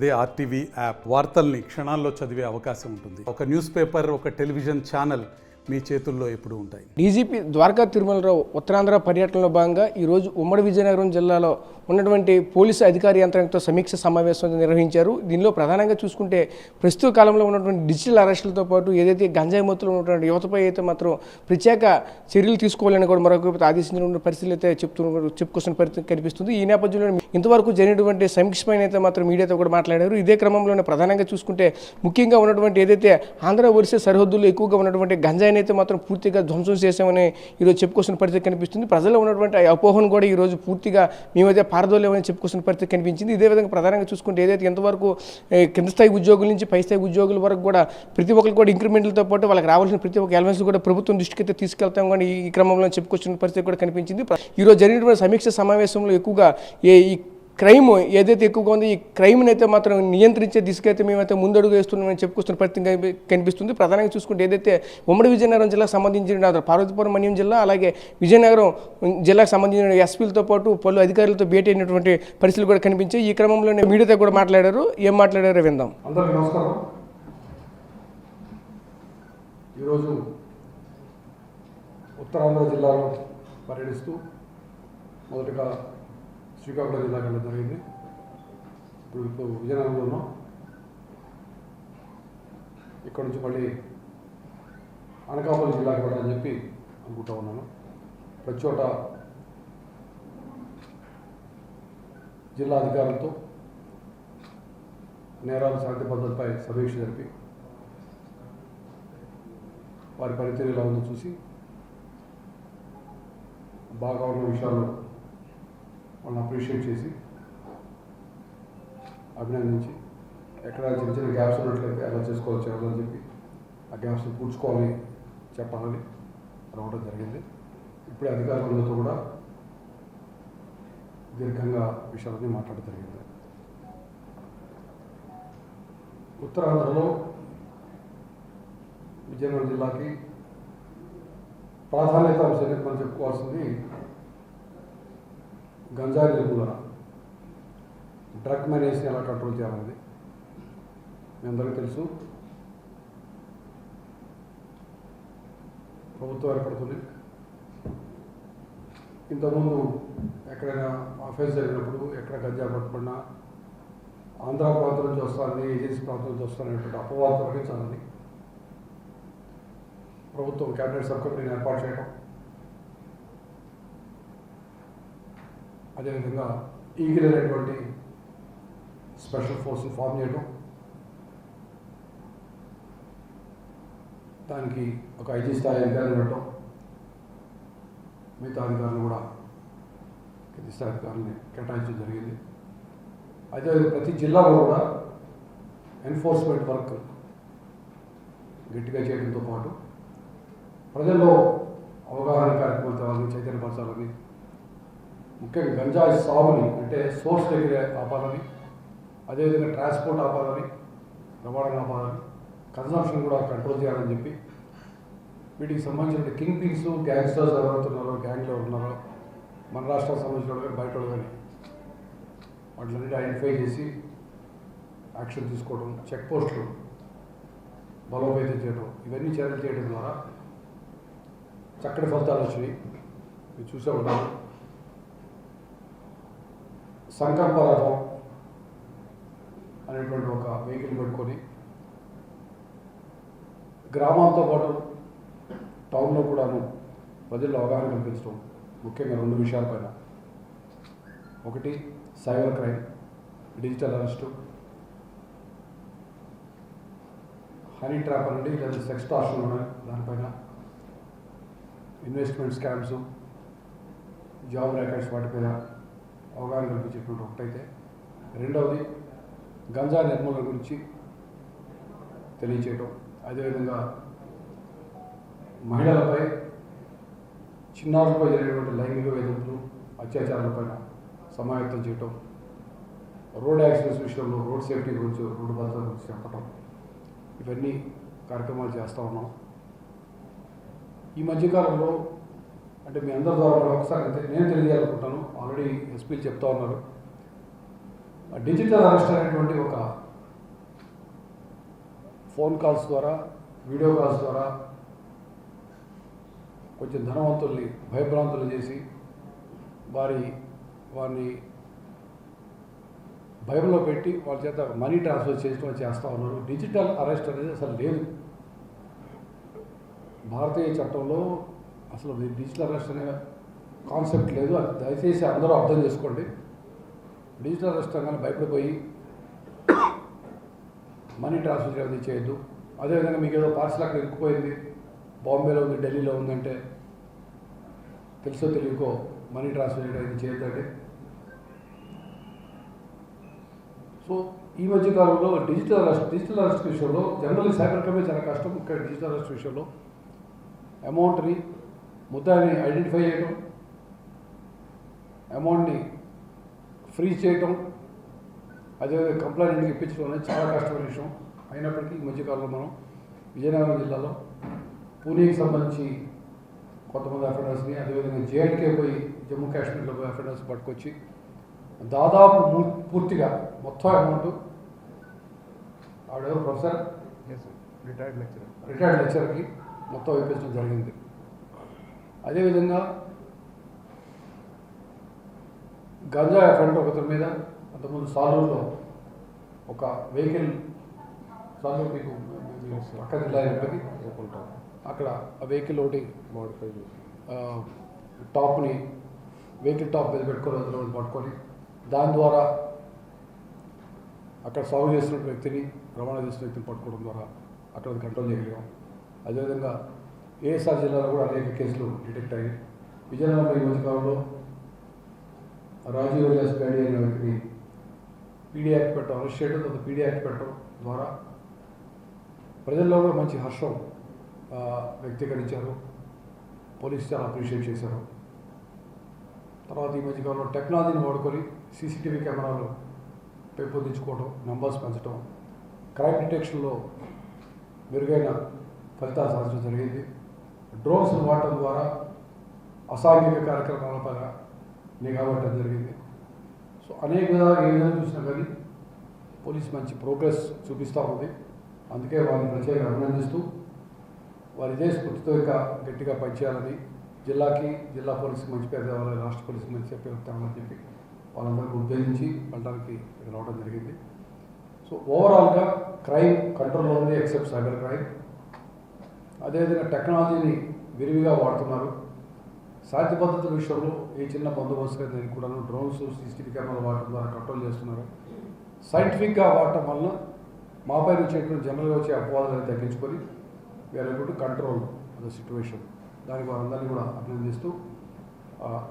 అదే RTV app వార్తల్ని క్షణాల్లో చదివే అవకాశం ఉంటుంది. ఒక న్యూస్ పేపర్, ఒక టెలివిజన్ ఛానల్ మీ చేతుల్లో ఎప్పుడూ ఉంటాయి. డీజీపీ ద్వారకా తిరుమలరావు ఉత్తరాంధ్ర పర్యటనలో భాగంగా ఈరోజు ఉమ్మడి విజయనగరం జిల్లాలో ఉన్నటువంటి పోలీసు అధికారి యంత్రాంగంతో సమీక్ష సమావేశం నిర్వహించారు. దీనిలో ప్రధానంగా చూసుకుంటే ప్రస్తుత కాలంలో ఉన్నటువంటి డిజిటల్ అరెస్టులతో పాటు ఏదైతే గంజాయి మొత్తంలో ఉన్నటువంటి యువతపై అయితే మాత్రం ప్రత్యేక చర్యలు తీసుకోవాలని కూడా మరొక ఆదేశించిన పరిస్థితులు అయితే చెప్పుకొస్తున్న పరిస్థితి కనిపిస్తుంది. ఈ నేపథ్యంలో ఇంతవరకు జరిగినటువంటి సమీక్ష పైన అయితే మాత్రం మీడియాతో కూడా మాట్లాడారు. ఇదే క్రమంలోనే ప్రధానంగా చూసుకుంటే ముఖ్యంగా ఉన్నటువంటి ఏదైతే ఆంధ్ర ఒరిస్సా సరిహద్దుల్లో ఎక్కువగా ఉన్నటువంటి గంజాయి అయితే మాత్రం పూర్తిగా ధ్వంసం చేసామని ఈరోజు చెప్పుకొస్తున్న పరిస్థితి కనిపిస్తుంది. ప్రజల్లో ఉన్నటువంటి అపోహను కూడా ఈరోజు పూర్తిగా మేమైతే పారదోలేమని చెప్పుకొస్తున్న పరిస్థితి కనిపించింది. ఇదే విధంగా ప్రధానంగా చూసుకుంటే ఏదైతే ఎంతవరకు కింద స్థాయి ఉద్యోగుల నుంచి పై స్థాయి ఉద్యోగుల వరకు కూడా ప్రతి ఒక్కరు కూడా ఇంక్రిమెంట్లతో పాటు వాళ్ళకి రావాల్సిన ప్రతి ఒక్క ఎలవెన్స్ కూడా ప్రభుత్వం దృష్టికి అయితే తీసుకెళ్తాం కానీ ఈ క్రమంలో చెప్పుకొచ్చిన పరిస్థితి కూడా కనిపించింది. ఈరోజు జరిగినటువంటి సమీక్ష సమావేశంలో ఎక్కువగా ఈ క్రైమ్ ఏదైతే ఎక్కువగా ఉంది, ఈ క్రైమ్ని అయితే మాత్రం నియంత్రించే దిశగా అయితే మేమైతే ముందడుగు వేస్తున్నామని చెప్పుకొస్తున్న పరిస్థితి కనిపిస్తుంది. ప్రధానంగా చూసుకుంటే ఏదైతే ఉమ్మడి విజయనగరం జిల్లాకు సంబంధించిన పార్వతీపురం మన్యం జిల్లా అలాగే విజయనగరం జిల్లాకు సంబంధించిన ఎస్పీలతో పాటు పలు అధికారులతో భేటీ అయినటువంటి పరిస్థితులు కూడా కనిపించాయి. ఈ క్రమంలోనే మీడియాతో కూడా మాట్లాడారు. ఏం మాట్లాడారో విందాం. అందరికీ నమస్కారం. ఈరోజు ఉత్తరాంధ్ర జిల్లాలో పర్యటిస్తూ మొదటగా శ్రీకాకుళం జిల్లాకి వెళ్ళడం జరిగింది. ఇప్పుడు విజయనగరంలో ఉన్నాం. ఇక్కడ నుంచి మళ్ళీ అనకాపల్లి జిల్లాకి వెళ్ళాలని చెప్పి అనుకుంటా ఉన్నాను. ప్రతి చోట జిల్లా అధికారులతో నేరాల శాంతి భద్రతపై సమీక్ష జరిపి వారి పనితీరు ఎలా ఉందో చూసి బాగా ఉన్న విషయాలు వాళ్ళని అప్రిషియేట్ చేసి అభినందించి ఎక్కడ చిన్న చిన్న గ్యాప్స్ ఉన్నట్లయితే ఎలా చేసుకోవచ్చు ఎవరని చెప్పి ఆ గ్యాప్స్ని పూడ్చుకోవాలని చెప్పాలని రావడం జరిగింది. ఇప్పుడే అధికారులతో కూడా దీర్ఘంగా విషయాలన్నీ మాట్లాడడం జరిగింది. ఉత్తరాంధ్రలో విజయనగరం జిల్లాకి ప్రాధాన్యత అంశాన్ని మనం చెప్పుకోవాల్సింది గంజాయి నిర్మూలన, డ్రగ్ మేనేజ్ని ఎలా కంట్రోల్ చేయాలనేది మీ అందరికీ తెలుసు. ప్రభుత్వం ఏర్పడుతుంది. ఇంతకుముందు ఎక్కడైనా ఆఫీస్ జరిగినప్పుడు ఎక్కడ గంజాయి పట్టుకున్నా ఆంధ్ర ప్రాంతం నుంచి వస్తారని, ఏజెన్సీ ప్రాంతం నుంచి వస్తారనేటువంటి అపవాదం తొలగించాలని ప్రభుత్వం క్యాబినెట్ సబ్ కమిటీని ఏర్పాటు చేయడం, అదేవిధంగా ఈగిల్ అనేటువంటి స్పెషల్ ఫోర్స్ని ఫామ్ చేయడం, దానికి ఒక ఐజీ స్థాయి అధికారులు పెట్టడం, మిగతా అధికారులు కూడా కింది స్థాయి అధికారులని కేటాయించడం జరిగింది. అదేవిధంగా ప్రతి జిల్లాలో కూడా ఎన్ఫోర్స్మెంట్ వర్క్ గట్టిగా చేయడంతో పాటు ప్రజల్లో అవగాహన కార్యక్రమాలు తేవాలని, చైతన్యపరచాలని, ముఖ్యంగా గంజాయి సాగుని అంటే సోర్స్ దగ్గర ఆపాలని, అదేవిధంగా ట్రాన్స్పోర్ట్ ఆపాలని, రవాణా ఆపాలని, కన్సంప్షన్ కూడా కంట్రోల్ చేయాలని చెప్పి వీటికి సంబంధించిన కింగ్ పిన్స్, గ్యాంగ్స్టర్స్ ఎవరుతున్నారో, గ్యాంగ్లో ఉన్నారో మన రాష్ట్రానికి సంబంధించిన కానీ బయట కానీ వాటిని ఐడెంటిఫై చేసి యాక్షన్ తీసుకోవడం, చెక్ పోస్టులు బలోపేతం చేయడం, ఇవన్నీ చర్యలు చేయడం ద్వారా చక్కటి ఫలితాలు వచ్చినాయి. మీరు చూసే ఉంటారు. సంకల్ప రథం అనేటువంటి ఒక వెహికల్ పెట్టుకొని గ్రామాలతో పాటు టౌన్లో కూడాను ప్రజల్లో అవగాహన కల్పించడం, ముఖ్యంగా రెండు విషయాలపైన. ఒకటి cyber crime, digital arrest, honey trap అనండి లేదా సెక్స్టార్షన్ ఉన్నాయి, దానిపైన ఇన్వెస్ట్మెంట్ స్కామ్స్, జాబ్ ర్యాకెట్స్ వాటిపైన అవగాహన కల్పించేటువంటి ఒకటైతే, రెండవది గంజా నిర్మూలన గురించి తెలియచేయడం, అదేవిధంగా మహిళలపై, చిన్నారులపై జరిగినటువంటి లైంగిక వేధింపులు, అత్యాచారాలపైన సమాయత్తం చేయటం, రోడ్ యాక్సిడెంట్స్ విషయంలో రోడ్ సేఫ్టీ గురించి, రోడ్డు భద్రత గురించి చెప్పటం, ఇవన్నీ కార్యక్రమాలు చేస్తూ ఉన్నాం. ఈ మధ్యకాలంలో అంటే మీ అందరి ద్వారా ఒకసారి నేను తెలియజేయాలనుకుంటాను. ఆల్రెడీ ఎస్పీలు చెప్తా ఉన్నారు. డిజిటల్ అరెస్ట్ అనేటువంటి ఒక ఫోన్ కాల్స్ ద్వారా, వీడియో కాల్స్ ద్వారా కొంచెం ధనవంతుల్ని భయభ్రాంతులు చేసి వారిని భయంలో పెట్టి వాళ్ళ చేత మనీ ట్రాన్స్ఫర్ చేస్తూ ఉన్నారు. డిజిటల్ అరెస్ట్ అనేది అసలు లేదు భారతీయ చట్టంలో. అసలు డిజిటల్ అరెస్ట్ అనే కాన్సెప్ట్ లేదు. అది దయచేసి అందరూ అర్థం చేసుకోండి. డిజిటల్ అరెస్ట్ అనగానే భయపడిపోయి మనీ ట్రాన్స్ఫర్ అనేది చేయొద్దు. అదేవిధంగా మీకు ఏదో పార్సల్ అక్కడ ఇరుక్కుపోయింది, బాంబేలో ఉంది, ఢిల్లీలో ఉందంటే తెలుసో తెలియకో మనీ ట్రాన్స్ఫర్ చేయడం చేయొద్దండి. సో ఈ మధ్య కాలంలో డిజిటల్ అరెస్ట్ విషయంలో జనరల్లీ సైబర్ క్రైమ్ చాలా కష్టం. ఇక్కడ డిజిటల్ అరెస్ట్ విషయంలో అమౌంట్ని ముద్దాయిని ఐడెంటిఫై చేయడం, అమౌంట్ని ఫ్రీజ్ చేయటం, అదేవిధంగా కంప్లైంట్కి ఇప్పించడం అనేది చాలా కష్టమైన విషయం. అయినప్పటికీ ఈ మధ్యకాలంలో మనం విజయనగరం జిల్లాలో పూణేకి సంబంధించి కొంతమంది అఫెండర్స్ని, అదేవిధంగా జేఎండ్కే పోయి జమ్మూ కాశ్మీర్లో పోయి అఫెండర్స్ పట్టుకొచ్చి దాదాపు పూర్తిగా మొత్తం అమౌంట్ ఆవిడెవరు ప్రొఫెసర్ రిటైర్డ్ లెక్చరర్కి మొత్తం ఇప్పించడం జరిగింది. అదేవిధంగా గంజా అఫెండర్ ఒకరి మీద అంతకుముందు సాలూరులో ఒక వెహికల్, సాలూరు మీకు పక్క జిల్లా అయినప్పటికీ అక్కడ ఆ వెహికల్ ఒకటి టాప్ని వెహికల్ టాప్ మీద పెట్టుకొని పట్టుకొని దాని ద్వారా అక్కడ సాగు చేస్తున్న వ్యక్తిని, రవాణా చేస్తున్న వ్యక్తిని పట్టుకోవడం ద్వారా అక్కడ కంట్రోల్ చేయగలిగాం. అదేవిధంగా ఏఎస్ఆర్ జిల్లాలో కూడా అనేక కేసులు డిటెక్ట్ అయ్యాయి. విజయనగరంలో ఈ మధ్యకాలంలో రాజీవ్ విలాస్ ప్యాడీ అనే వ్యక్తిని పీడీ యాక్ట్ పెట్టడం, అరెస్ట్ చేయడం, తర్వాత పీడీ యాక్ట్ పెట్టడం ద్వారా ప్రజల్లో కూడా మంచి హర్షం వ్యక్తీకరించారు. పోలీసు చాలా అప్రిషియేట్ చేశారు. తర్వాత ఈ మధ్యకాలంలో టెక్నాలజీని వాడుకొని సీసీటీవీ కెమెరాలు పెంపొందించుకోవడం, నంబర్స్ పెంచడం, క్రైమ్ డిటెక్షన్లో మెరుగైన ఫలితాలు సాధించడం జరిగింది. డ్రోన్స్ వాడటం ద్వారా అసాంఘిక కార్యక్రమాలపై నిఘా పెట్టడం జరిగింది. సో అనేక విధాలుగా ఏ విధంగా చూసినా కానీ పోలీస్ మంచి ప్రోగ్రెస్ చూపిస్తూ ఉంది. అందుకే వారిని ప్రత్యేకంగా అభినందిస్తూ వారి ఇదే స్ఫూర్తితో ఇంకా గట్టిగా పనిచేయాలని, జిల్లా పోలీసుకి మంచి పేరు తేవాలని, రాష్ట్ర పోలీసుకి మంచి పేరు తేవాలని చెప్పి వాళ్ళందరికీ ఉద్దేశించి వెళ్ళడానికి రావడం జరిగింది. సో ఓవరాల్గా క్రైమ్ కంట్రోల్లో ఉంది ఎక్సెప్ట్ సైబర్ క్రైమ్. అదేవిధంగా టెక్నాలజీని విరివిగా వాడుతున్నారు. శాంతి భద్రతల విషయంలో ఈ చిన్న బందోబస్తు అనేది కూడా డ్రోన్స్, సీసీటీవీ కెమెరాలు వాడటం ద్వారా కంట్రోల్ చేస్తున్నారు. సైంటిఫిక్గా వాడటం వలన మాపై వచ్చేటువంటి జనరల్గా వచ్చే అపవాదాలను తగ్గించుకొని we are able to control the situation. దానికి వారందరినీ కూడా అభినందిస్తూ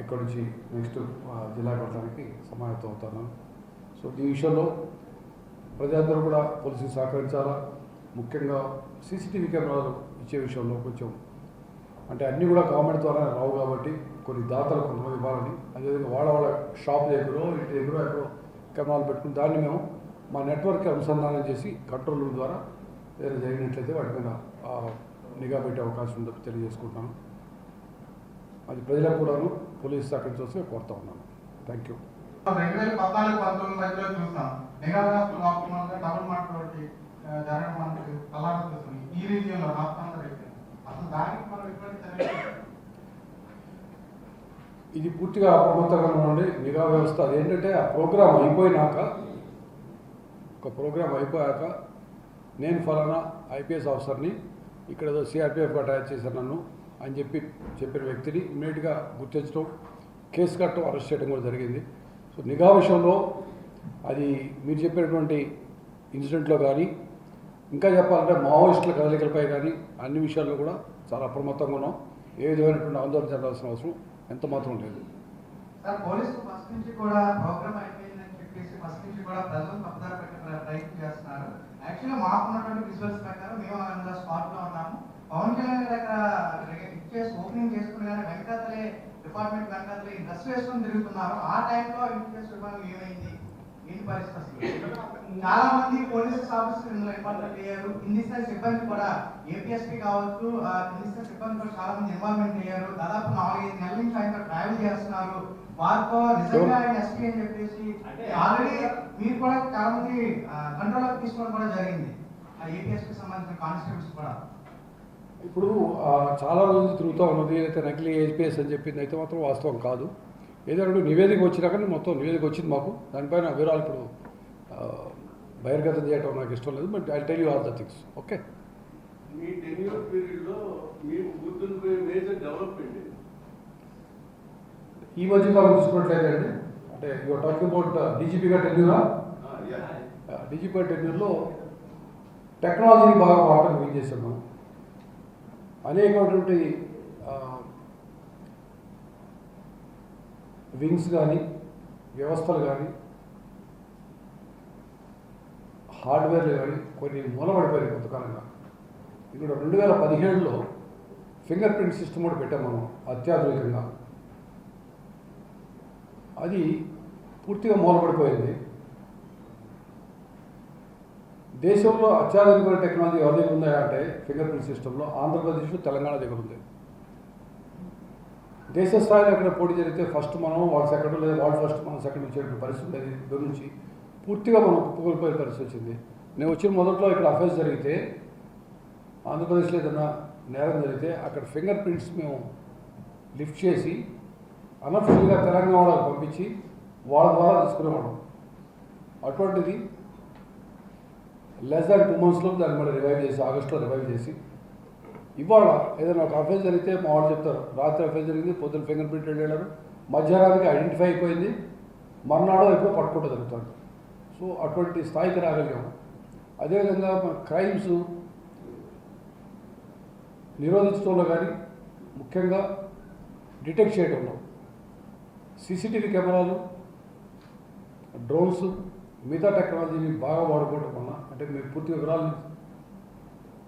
ఇక్కడ నుంచి నెక్స్ట్ జిల్లాకు వెళ్ళడానికి సమాయత్తం అవుతాను. సో ఈ విషయంలో ప్రజలందరూ కూడా పోలీసులు సహకరించాలా. ముఖ్యంగా సీసీటీవీ కెమెరాలు ఇచ్చే విషయంలో కొంచెం అంటే అన్నీ కూడా గవర్నమెంట్ ద్వారా రావు కాబట్టి కొన్ని దాతలు కొంతమంది ఇవ్వాలని, అదేవిధంగా వాళ్ళ షాప్ దగ్గర, ఇంటి దగ్గర ఎక్కడో కెమెరాలు పెట్టుకుని దాన్ని మేము మా నెట్వర్క్ అనుసంధానం చేసి కంట్రోల్ రూమ్ ద్వారా ఏదైనా జరిగినట్లయితే వాటి మీద నిఘా పెట్టే అవకాశం ఉందని తెలియజేసుకుంటున్నాను. అది ప్రజలకు కూడాను పోలీసు సహకరించవలసి కోరుతా ఉన్నాను. Thank you. 2014-19 మధ్యలో చూస్తాం నిఘా వ్యవస్థలు ఆప్టిమల్గా డబుల్ మార్క్ జరగడం మనకి కళ్ళారా చూస్తుంది. ఈ రీజియన్లో రాష్ట్రంలో అసలు దానికి మనం ఎటువంటి ఇది పూర్తిగా అప్రమత్తంగా ఉండండి. నిఘా వ్యవస్థ అదేంటంటే ఆ ప్రోగ్రాం అయిపోయాక నేను ఫలానా ఐపీఎస్ ఆఫీసర్ని ఇక్కడ ఏదో సిఆర్పిఎఫ్ అటాచ్ చేశాను నన్ను అని చెప్పిన వ్యక్తిని ఇమ్మీడియట్గా గుర్తించడం, కేసు కట్టడం, అరెస్ట్ చేయడం కూడా జరిగింది. సో నిఘా విషయంలో అది మీరు చెప్పినటువంటి ఇన్సిడెంట్లో కానీ ఇంకా చెప్పాలంటే మావోయిస్టుల కదలికలపై కానీ అన్ని విషయాల్లో కూడా చాలా అప్రమత్తంగా ఉన్నాం. ఏ విధమైనటువంటి ఆందోళన చెందాల్సిన అవసరం ఎంత మాత్రం లేదు. సార్ పోలీసులు ఫస్ట్ నుంచి కూడా ప్రోగ్రామ్ అయిపోయిందని చెప్పేసి ఫస్ట్ నుంచి కూడా ప్రజలు తప్పుదారి పెట్టే ప్రయత్నం చేస్తున్నారు. యాక్చువల్గా మాకున్నటువంటి విజువల్స్ ప్రకారం మేము అందులో స్పాట్లో ఉన్నాము. పవన్ కళ్యాణ్ దగ్గర ఇచ్చేసి ఓపెనింగ్ చేసుకుని వెంకటలే డిపార్ట్మెంట్ వెంకటలే డ్రెస్ వేసుకొని తిరుగుతున్నారు. ఆ టైంలో ఇన్కేస్ విభాగం ఏమైంది, ఏంటి పరిస్థితి? చాలా మంది పోలీస్ ఆఫీసర్లు ఇందులో ఇన్వాల్వ్ అయ్యారు. కింది స్థాయి సిబ్బంది కూడా ఏపీఎస్పీ కావచ్చు, కింది స్థాయి సిబ్బంది కూడా చాలా మంది ఇన్వాల్వ్మెంట్ అయ్యారు. దాదాపు 4-5 నెలల నుంచి ఆయన ట్రావెల్ చేస్తున్నారు. వారితో నిజంగా ఆయన ఎస్పీ అని చెప్పేసి ఆల్రెడీ మీరు కూడా చాలా మంది కంట్రోల్లోకి తీసుకోవడం కూడా జరిగింది ఏపీఎస్కి సంబంధించిన కానిస్టేబుల్స్ కూడా. ఇప్పుడు చాలా రోజులు తిరుగుతూ ఉన్నది అయితే నకిలీ ఏపీఎస్ అని చెప్పింది అయితే మాత్రం వాస్తవం కాదు. ఏదైనా నివేదిక వచ్చినాక మొత్తం నివేదిక వచ్చింది మాకు, దానిపైన వివరాలు ఇప్పుడు బహిర్గతం చేయడం నాకు ఇష్టం లేదు. But I tell you all the things. Okay, me tenure పీరియడ్లో మీరు గుర్తుండిపోయే మేజర్ డెవలప్మెంట్ ఈ మధ్యకాలం చూసుకున్నట్లయితే అంటే యువర్ టాకింగ్ అబౌట్ డీజీపీగా టెన్యూరా? డీజీపీ టెన్యూర్లో టెక్నాలజీని బాగా వాడటం ఏం చేస్తున్నాం. అనేకమైనటువంటి వింగ్స్ కానీ వ్యవస్థలు కానీ హార్డ్వేర్లు కానీ కొన్ని మూలపడిపోయాయి కొంతకాలంగా. ఇక్కడ 2017లో ఫింగర్ ప్రింట్ సిస్టమ్ కూడా పెట్టాం మనం అత్యాధునికంగా. అది పూర్తిగా మూలపడిపోయింది. దేశంలో అత్యాధునికమైన టెక్నాలజీ ఎవరి దగ్గర ఉందా అంటే ఫింగర్ ప్రింట్ సిస్టంలో ఆంధ్రప్రదేశ్లో తెలంగాణ దగ్గర ఉంది. దేశ స్థాయిలో ఎక్కడ పోటీ జరిగితే ఫస్ట్ మనం వాళ్ళు సెకండ్ లేదా వాళ్ళు ఫస్ట్ మనం సెకండ్ వచ్చేటువంటి పరిస్థితి లేదు. దగ్గర నుంచి పూర్తిగా మనం కుప్పకూలిపోయే పరిస్థితి వచ్చింది. నేను వచ్చిన మొదట్లో ఇక్కడ అఫైర్స్ జరిగితే ఆంధ్రప్రదేశ్లో ఏదైనా నేరం జరిగితే అక్కడ ఫింగర్ ప్రింట్స్ మేము లిఫ్ట్ చేసి అనఫిషియల్గా తెలంగాణ వాళ్ళకి పంపించి వాళ్ళ ద్వారా తీసుకునేవాళ్ళం. అటువంటిది లెస్ దాన్ 2 monthsలో దాన్ని మళ్ళీ రివైవ్ చేసి ఆగస్టులో రివైవ్ చేసి ఇవాళ ఏదైనా ఒక అఫైర్ జరిగితే మా వాళ్ళు చెప్తారు రాత్రి అఫైర్ జరిగింది, పొద్దున్న ఫింగర్ ప్రింట్ వెళ్ళారు, మధ్యాహ్నానికి ఐడెంటిఫై అయిపోయింది, మర్నాడు ఎప్పుడో పట్టుకుంటూ జరుగుతుంది. సో అటువంటి స్థాయికి రాగలిగాము. అదేవిధంగా మన క్రైమ్స్ నిరోధించడంలో కానీ ముఖ్యంగా డిటెక్ట్ చేయడంలో సీసీటీవీ కెమెరాలు, డ్రోన్స్, మిగతా టెక్నాలజీని బాగా వాడుకోవడం వల్ల అంటే మీరు పూర్తి వివరాలను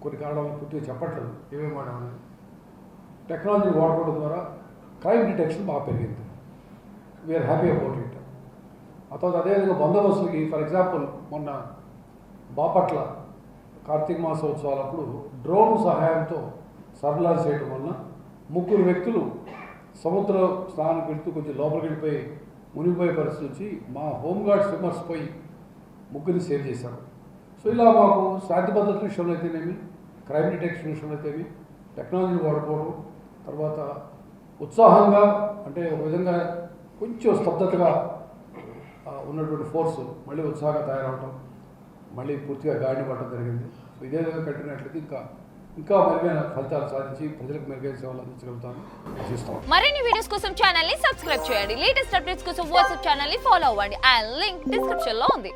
కొన్ని కారణాలు పూర్తిగా చెప్పట్లేదు ఏమేమి వాడామని. టెక్నాలజీని వాడుకోవడం ద్వారా క్రైమ్ డిటెక్షన్ బాగా పెరిగింది. We are happy about it. ఆ తర్వాత అదేవిధంగా బందోబస్తులకి ఫర్ ఎగ్జాంపుల్ మొన్న బాపట్ల కార్తీక మాసోత్సవాలప్పుడు డ్రోన్ సహాయంతో సర్వలాన్స్ చేయడం వలన 3 వ్యక్తులు సముద్ర స్నానానికి వెళ్తూ కొంచెం లోపలికి వెళ్ళిపోయి మునిగిపోయే పరిస్థితి వచ్చి మా హోంగార్డ్ స్విమ్మర్స్ పోయి 3ని సేవ్ చేశారు. సో ఇలా మాకు శాంతి భద్రతల విషయంలో అయితేనేమి, క్రైమ్ డిటెక్షన్ విషయంలో అయితేమి టెక్నాలజీ వాడుకోవడం, తర్వాత ఉత్సాహంగా అంటే ఒక విధంగా కొంచెం స్తబ్దతగా ఉన్నటువంటి ఫోర్స్ మళ్ళీ ఉత్సాహంగా తయారవడం, మళ్ళీ పూర్తిగా గాడిని పడటం జరిగింది. సో ఇదే విధంగా కంటిన్యూట్లయితే ఇంకా మెరుగైన ఫలితాలు సాధించి ప్రజలకు మెరుగైన సేవలు అందించగలుగుతాను ఆశిస్తాం. మరిన్ని వీడియోస్ కోసం ఛానల్ ని సబ్స్క్రైబ్ చేయండి. లేటెస్ట్ అప్డేట్స్ కోసం వాట్సాప్ ఛానల్ ని ఫాలో అవ్వండి. ఆ లింక్ డిస్క్రిప్షన్ లో ఉంది.